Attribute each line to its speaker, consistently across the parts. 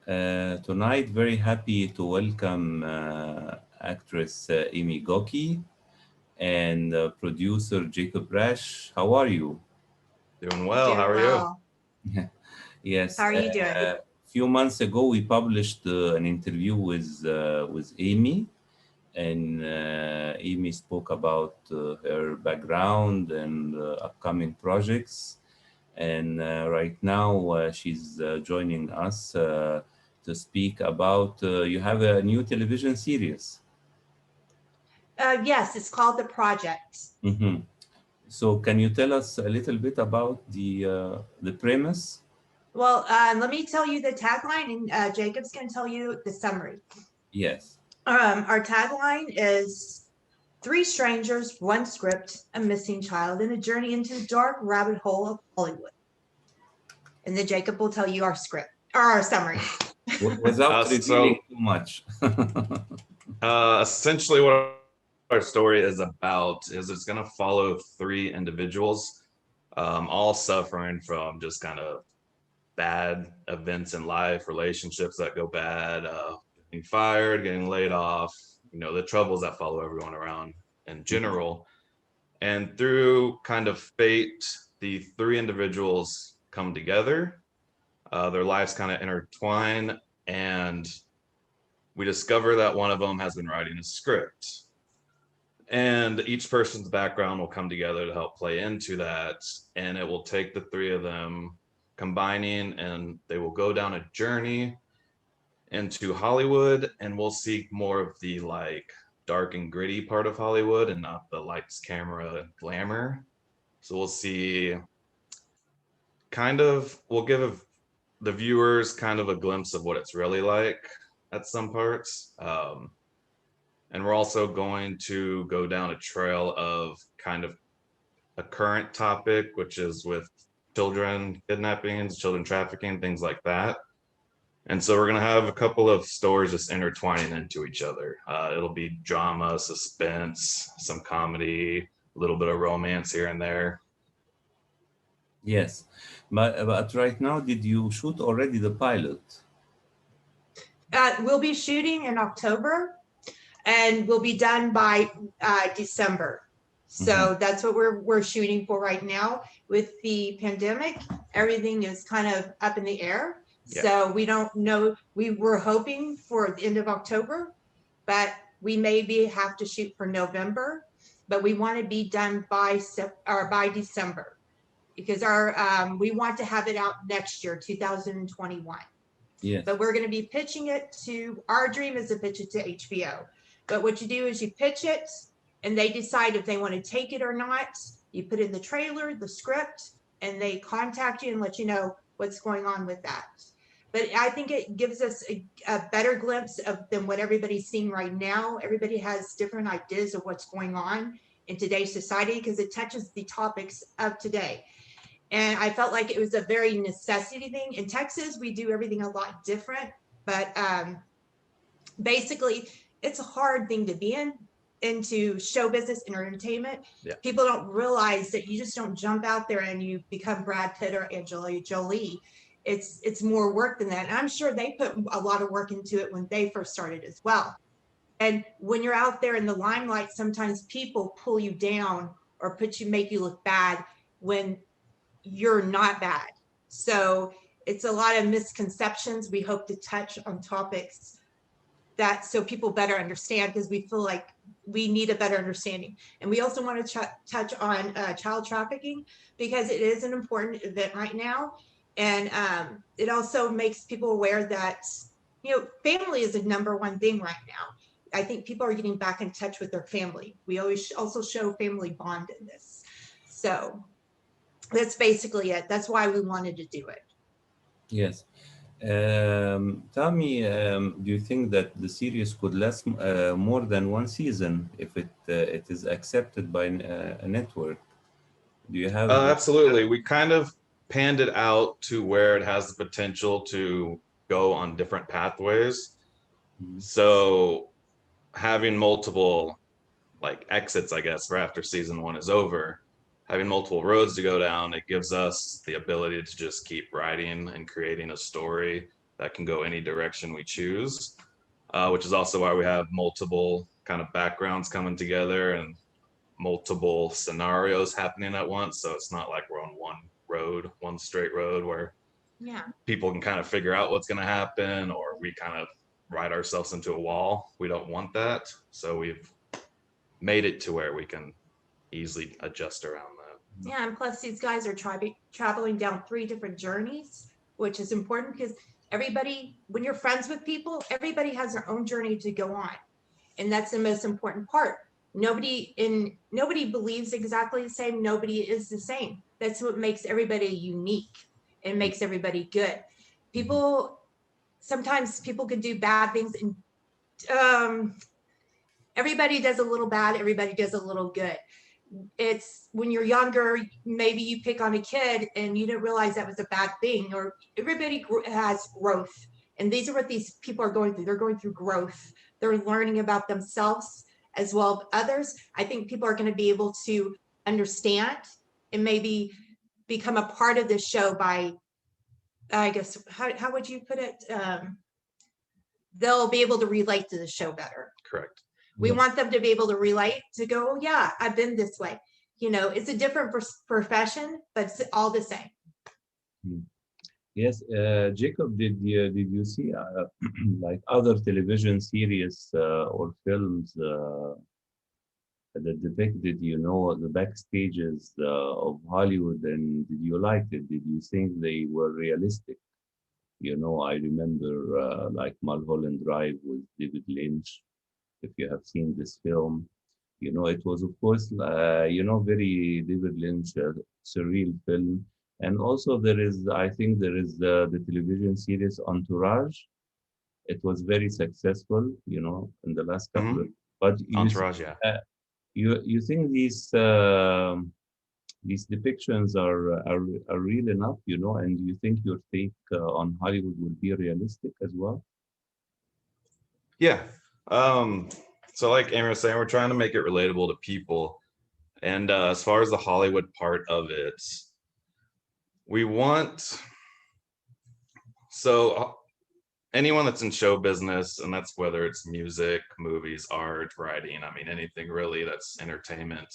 Speaker 1: Tonight, very happy to welcome actress Amy Gokey and producer Jacob Brash. How are you?
Speaker 2: Doing well. How
Speaker 3: Doing
Speaker 2: are you?
Speaker 3: well. How
Speaker 1: Yes,
Speaker 3: are you doing?
Speaker 1: few months ago we published an interview with Amy, and Amy spoke about her background and upcoming projects. And right now she's joining us to speak about you have a new television series.
Speaker 3: Yes, it's called The Project.
Speaker 1: Mhm. So can you tell us a little bit about the premise?
Speaker 3: Well, let me tell you the tagline, and Jacob's going to tell you the summary.
Speaker 1: Yes.
Speaker 3: Our tagline is three strangers, one script, a missing child, and a journey into the dark rabbit hole of Hollywood. And then Jacob will tell you our script or our summary.
Speaker 1: Without revealing
Speaker 2: So,
Speaker 1: too much.
Speaker 2: essentially, what our story is about is it's going to follow three individuals, all suffering from just kind of bad events in life, relationships that go bad, getting fired, getting laid off, the troubles that follow everyone around in general. And through kind of fate, the three individuals come together. Their lives kind of intertwine, and we discover that one of them has been writing a script. And each person's background will come together to help play into that. And it will take the three of them combining, and they will go down a journey into Hollywood, and we'll see more of the like dark and gritty part of Hollywood and not the lights, camera, and glamour. So we'll see we'll give the viewers kind of a glimpse of what it's really like at some parts. And we're also going to go down a trail of kind of a current topic, which is with children kidnappings, children trafficking, things like that. And so we're going to have a couple of stories just intertwining into each other. It'll be drama, suspense, some comedy, a little bit of romance here and there.
Speaker 1: Yes. But right now, did you shoot already the pilot?
Speaker 3: We'll be shooting in October, and we'll be done by December. So that's what we're shooting for right now. With the pandemic, everything is kind of up in the air.
Speaker 2: Yeah.
Speaker 3: So we don't know. We were hoping for the end of October, but we maybe have to shoot for November. But we want to be done by December, because we want to have it out next year, 2021.
Speaker 1: Yes.
Speaker 3: But we're going to be pitching it to, our dream is to pitch it to HBO. But what you do is you pitch it, and they decide if they want to take it or not. You put in the trailer, the script, and they contact you and let you know what's going on with that. But I think it gives us a better glimpse than what everybody's seeing right now. Everybody has different ideas of what's going on in today's society, because it touches the topics of today. And I felt like it was a very necessity thing. In Texas, we do everything a lot different, but basically it's a hard thing to be into show business and entertainment.
Speaker 2: Yeah.
Speaker 3: People don't realize that you just don't jump out there and you become Brad Pitt or Angelina Jolie. It's more work than that. And I'm sure they put a lot of work into it when they first started as well. And when you're out there in the limelight, sometimes people pull you down or make you look bad when you're not bad. So it's a lot of misconceptions. We hope to touch on topics that so people better understand, because we feel like we need a better understanding. And we also want to touch on child trafficking, because it is an important event right now. And it also makes people aware that, family is the number one thing right now. I think people are getting back in touch with their family. We always also show family bond in this. So that's basically it. That's why we wanted to do it.
Speaker 1: Yes. Tell me, do you think that the series could last more than one season if it is accepted by a network? Do you have?
Speaker 2: Absolutely. We kind of panned it out to where it has the potential to go on different pathways. So having multiple like exits, I guess, for after season one is over, having multiple roads to go down, it gives us the ability to just keep writing and creating a story that can go any direction we choose, which is also why we have multiple kind of backgrounds coming together and multiple scenarios happening at once. So it's not like we're on one straight road where people can kind of figure out what's going to happen, or we kind of write ourselves into a wall. We don't want that. So we've made it to where we can easily adjust around that.
Speaker 3: Yeah, and plus these guys are traveling down 3 different journeys, which is important because everybody, when you're friends with people, everybody has their own journey to go on. And that's the most important part. Nobody believes exactly the same. Nobody is the same. That's what makes everybody unique and makes everybody good. Sometimes people can do bad things, and everybody does a little bad, everybody does a little good. It's when you're younger, maybe you pick on a kid and you didn't realize that was a bad thing, or everybody has growth. And these are what these people are going through. They're going through growth. They're learning about themselves as well as others. I think people are going to be able to understand and maybe become a part of this show by, I guess, how would you put it? They'll be able to relate to the show better.
Speaker 2: Correct.
Speaker 3: We want them to be able to relate, to go, oh, yeah, I've been this way. You know, it's a different profession, but it's all the same.
Speaker 1: Yes, Jacob, did you see like other television series or films that depicted, you know, the backstages of Hollywood, and did you like it? Did you think they were realistic? You know, I remember like Mulholland Drive with David Lynch. If you have seen this film, you know, it was, of course, you know, very David Lynch, surreal film. And also I think there is the television series Entourage. It was very successful, you know, in the last couple of, but
Speaker 2: Entourage, yeah.
Speaker 1: You think these depictions are real enough, you know, and do you think your take on Hollywood will be realistic as well?
Speaker 2: Yeah. So like Amy was saying, we're trying to make it relatable to people. And as far as the Hollywood part of it, we want, so anyone that's in show business, and that's whether it's music, movies, art, writing, I mean, anything really that's entertainment.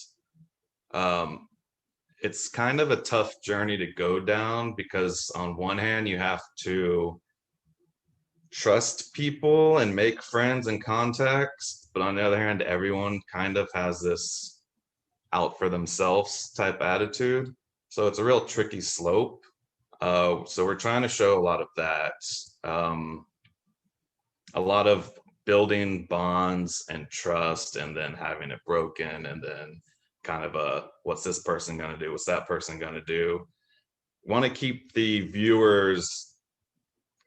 Speaker 2: It's kind of a tough journey to go down because on one hand, you have to trust people and make friends and contacts, but on the other hand, everyone kind of has this out for themselves type attitude. So it's a real tricky slope. So we're trying to show a lot of that. A lot of building bonds and trust, and then having it broken, and then kind of what's this person going to do? What's that person going to do? Want to keep the viewers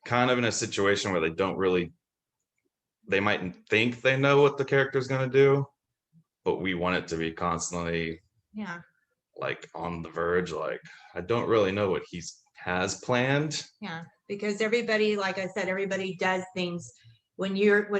Speaker 2: kind of in a situation where they might think they know what the character is going to do, but we want it to be constantly like on the verge, like, I don't really know what he has planned.
Speaker 3: Yeah, because everybody, like I said, everybody does things. When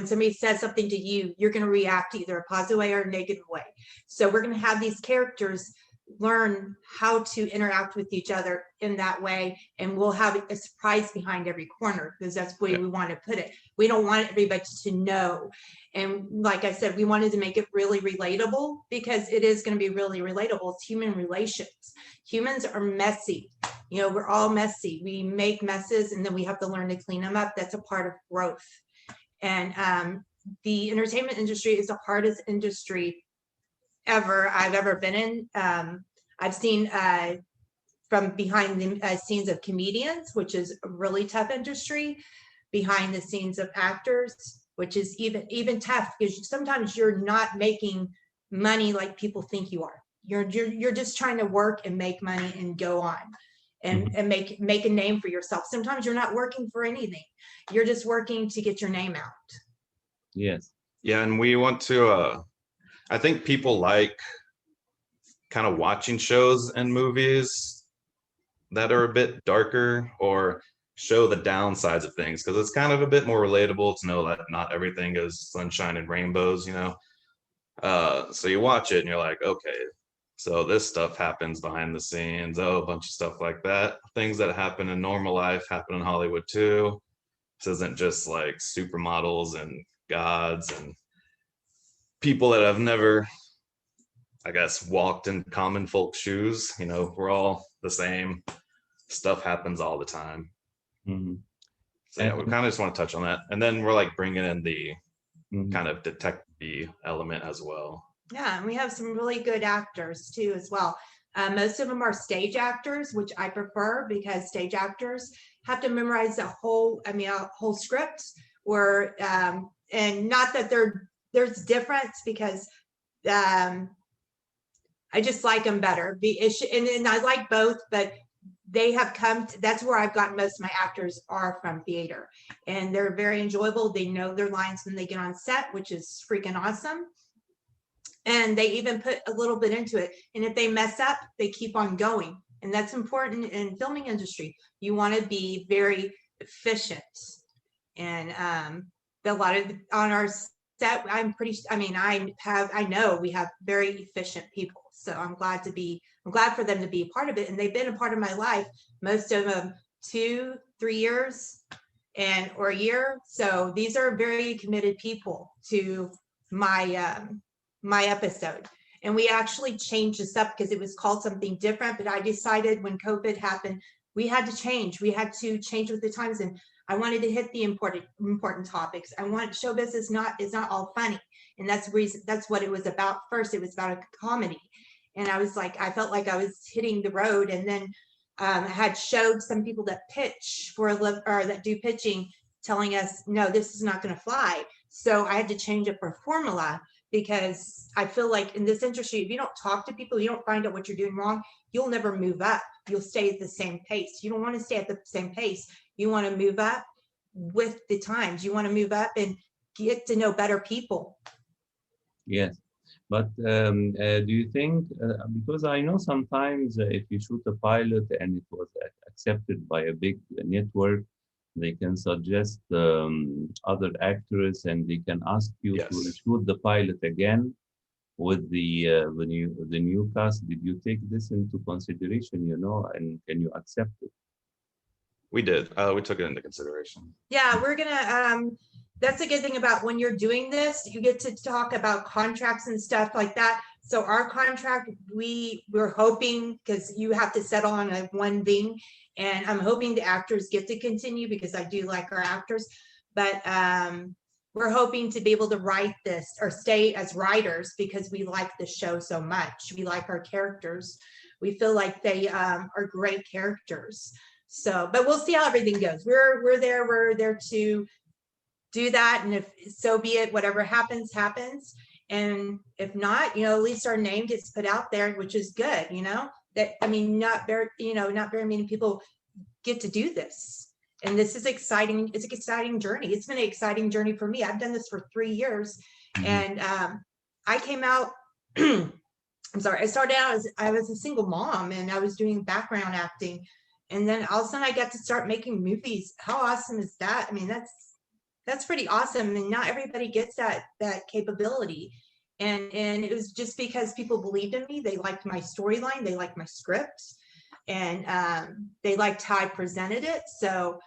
Speaker 3: somebody says something to you, you're going to react either a positive way or a negative way. So we're going to have these characters learn how to interact with each other in that way, and we'll have a surprise behind every corner, because that's the way we want to put it. We don't want everybody to know. And like I said, we wanted to make it really relatable, because it is going to be really relatable. It's human relations. Humans are messy. You know, we're all messy. We make messes, and then we have to learn to clean them up. That's a part of growth. And the entertainment industry is the hardest industry I've ever been in. I've seen from behind the scenes of comedians, which is a really tough industry, behind the scenes of actors, which is even tough, because sometimes you're not making money like people think you are. You're just trying to work and make money and go on and make a name for yourself. Sometimes you're not working for anything. You're just working to get your name out.
Speaker 1: Yes.
Speaker 2: Yeah, and we want to I think people like kind of watching shows and movies that are a bit darker, or show the downsides of things, because it's kind of a bit more relatable to know that not everything is sunshine and rainbows, you know. So you watch it and you're like, okay, so this stuff happens behind the scenes. Oh, a bunch of stuff like that. Things that happen in normal life happen in Hollywood too. This isn't just like supermodels and gods and people that have never, I guess, walked in common folks' shoes. You know, we're all the same. Stuff happens all the time.
Speaker 1: Mhm.
Speaker 2: So yeah, we kind of just want to touch on that. And then we're like bringing in the
Speaker 1: Mhm.
Speaker 2: kind of detective element as well.
Speaker 3: Yeah, and we have some really good actors too as well. Most of them are stage actors, which I prefer because stage actors have to memorize a whole script, or and not that there's difference, because I just like them better. And I like both, but they have that's where I've gotten most of my actors are from theater, and they're very enjoyable. They know their lines when they get on set, which is freaking awesome. And they even put a little bit into it. And if they mess up, they keep on going. And that's important in filming industry. You want to be very efficient. And a lot of on our set, I know we have very efficient people. So I'm glad for them to be a part of it. And they've been a part of my life, most of them 2-3 years or a year. So these are very committed people to my episode. And we actually changed this up because it was called something different, but I decided when COVID happened, we had to change with the times. And I wanted to hit the important topics. I want showbiz is not all funny. And that's what it was about. First, it was about a comedy. And I felt like I was hitting the road. And then I had showed some people that pitch or that do pitching, telling us, no, this is not going to fly. So I had to change up our formula, because I feel like in this industry, if you don't talk to people, you don't find out what you're doing wrong, you'll never move up. You'll stay at the same pace. You don't want to stay at the same pace. You want to move up with the times. You want to move up and get to know better people.
Speaker 1: Yes, but do you think, because I know sometimes if you shoot a pilot and it was accepted by a big network, they can suggest other actors and they can ask you to
Speaker 2: Yes.
Speaker 1: shoot the pilot again with the new cast. Did you take this into consideration, and can you accept it?
Speaker 2: We did. We took it into consideration.
Speaker 3: Yeah, we're gonna that's a good thing about when you're doing this, you get to talk about contracts and stuff like that. So our contract, we're hoping, because you have to settle on one thing, and I'm hoping the actors get to continue because I do like our actors, but we're hoping to be able to write this or stay as writers because we like the show so much. We like our characters. We feel like they are great characters. So, but we'll see how everything goes. We're there to do that, and if so be it, whatever happens, and if not, at least our name gets put out there, which is good. Not very many people get to do this, and this is exciting. It's an exciting journey. It's been an exciting journey for me. I've done this for 3 years. And I came out I'm sorry, I started out as I was a single mom, and I was doing background acting, and then all of a sudden I got to start making movies. How awesome is that? I mean, that's pretty awesome, and not everybody gets that capability. And it was just because people believed in me. They liked my storyline, they liked my script, and they liked how I presented it. So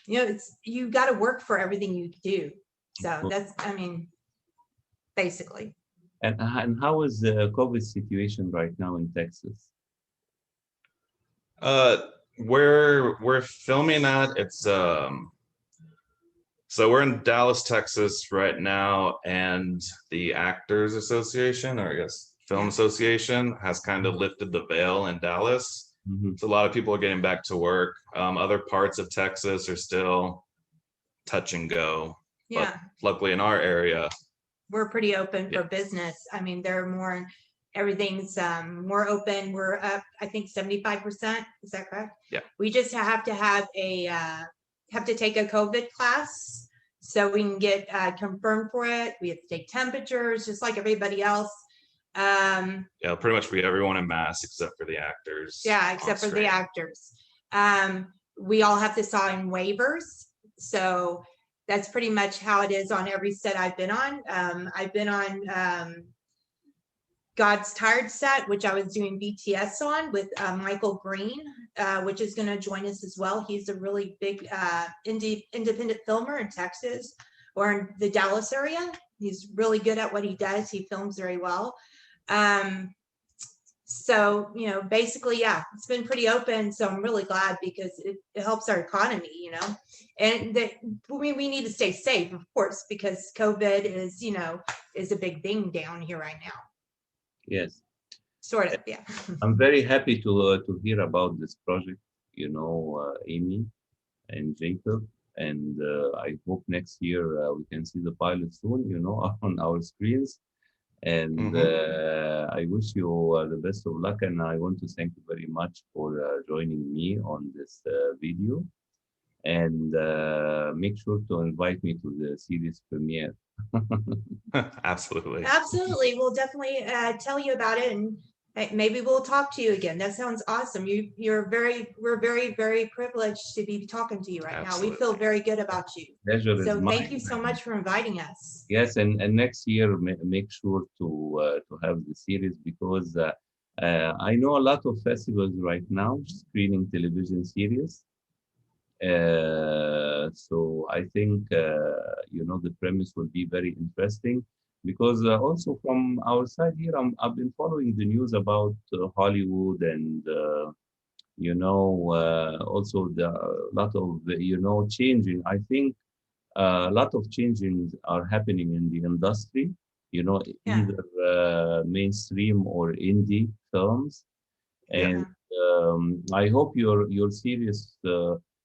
Speaker 3: you got to work for everything you do. So that's, basically.
Speaker 1: And how is the COVID situation right now in Texas?
Speaker 2: Where we're filming at, it's so we're in Dallas, Texas right now, and the Actors Association, or I guess Film Association, has kind of lifted the veil in Dallas. So a lot of people are getting back to work. Other parts of Texas are still touch and go.
Speaker 3: Yeah.
Speaker 2: But luckily in our area,
Speaker 3: we're pretty open for business. I mean, everything's more open. We're up, I think 75%. Is that correct?
Speaker 2: Yeah.
Speaker 3: We just have to have to take a COVID class so we can get confirmed for it. We have to take temperatures just like everybody else.
Speaker 2: Yeah, pretty much everyone in mass except for the actors.
Speaker 3: Yeah, except for the actors. We all have to sign waivers. So that's pretty much how it is on every set I've been on. I've been on God's Tired set, which I was doing BTS on with Michael Green, which is going to join us as well. He's a really big independent filmer in Texas or in the Dallas area. He's really good at what he does. He films very well. So, you know, basically, yeah, it's been pretty open. So I'm really glad because it helps our economy, you know, and we need to stay safe, of course, because COVID is, you know, is a big thing down here right now.
Speaker 1: Yes.
Speaker 3: Sort of, yeah.
Speaker 1: I'm very happy to hear about this project, you know, Amy and Jacob. And I hope next year we can see the pilot soon, you know, on our screens. And I wish you the best of luck. And I want to thank you very much for joining me on this video. And make sure to invite me to the series premiere.
Speaker 2: Absolutely.
Speaker 3: Absolutely. We'll definitely tell you about it, and maybe we'll talk to you again. That sounds awesome. We're very, very privileged to be talking to you right now. We feel very good about you.
Speaker 1: Pleasure
Speaker 3: So
Speaker 1: is
Speaker 3: thank
Speaker 1: mine.
Speaker 3: you so much for inviting us.
Speaker 1: Yes, and next year make sure to have the series, because I know a lot of festivals right now screening television series. So I think you know, the premise will be very interesting, because also from our side here, I've been following the news about Hollywood, and you know, also the lot of, you know, changing. I think a lot of changes are happening in the industry, you know, either mainstream or indie films. And I hope your series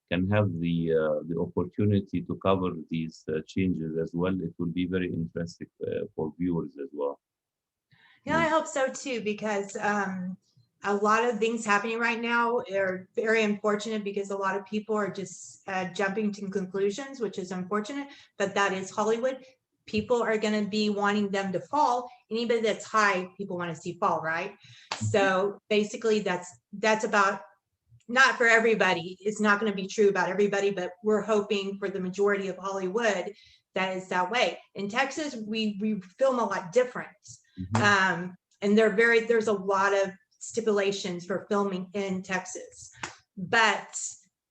Speaker 1: can have the opportunity to cover these changes as well. It will be very interesting for viewers as well.
Speaker 3: Yeah, I hope so too, because a lot of things happening right now are very unfortunate, because a lot of people are just jumping to conclusions, which is unfortunate, but that is Hollywood. People are going to be wanting them to fall. Anybody that's high, people want to see fall, right? So basically that's about, not for everybody. It's not going to be true about everybody, but we're hoping for the majority of Hollywood that is that way. In Texas, we film a lot different. And there's a lot of stipulations for filming in Texas, but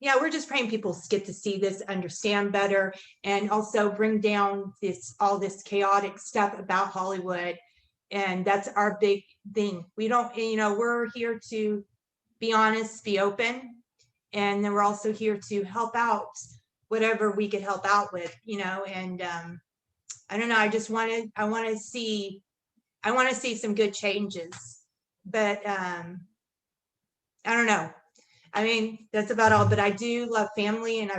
Speaker 3: yeah, we're just praying people get to see this, understand better, and also bring down all this chaotic stuff about Hollywood. And that's our big thing. We don't, you know, we're here to be honest, be open, and then we're also here to help out whatever we could help out with, you know. And I don't know, I want to see some good changes, but I don't know. I mean, that's about all, but I do love family, and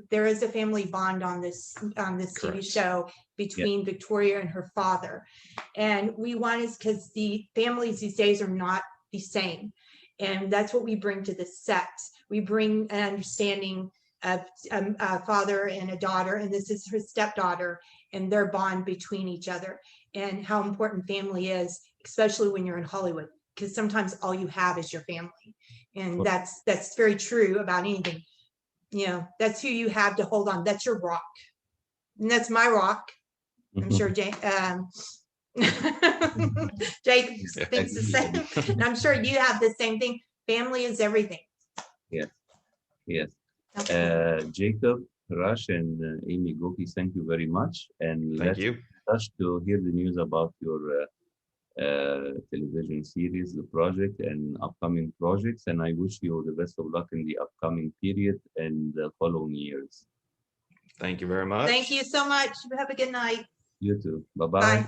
Speaker 3: there is a family bond on this TV show between Victoria and her father. And we want is, because the families these days are not the same. And that's what we bring to the set. We bring an understanding of a father and a daughter, and this is her stepdaughter, and their bond between each other, and how important family is, especially when you're in Hollywood, because sometimes all you have is your family. And that's very true about anything. You know, that's who you have to hold on. That's your rock. And that's my rock. I'm sure Jake thinks the same. And I'm sure you have the same thing. Family is everything.
Speaker 1: Yes. Jacob Brash and Amy Gokey, thank you very much. And
Speaker 2: thank you.
Speaker 1: Let's to hear the news about your television series, the project, and upcoming projects. And I wish you the best of luck in the upcoming period and the following years.
Speaker 2: Thank you very much.
Speaker 3: Thank you so much. Have a good night.
Speaker 1: You too. Bye-bye.
Speaker 3: Bye.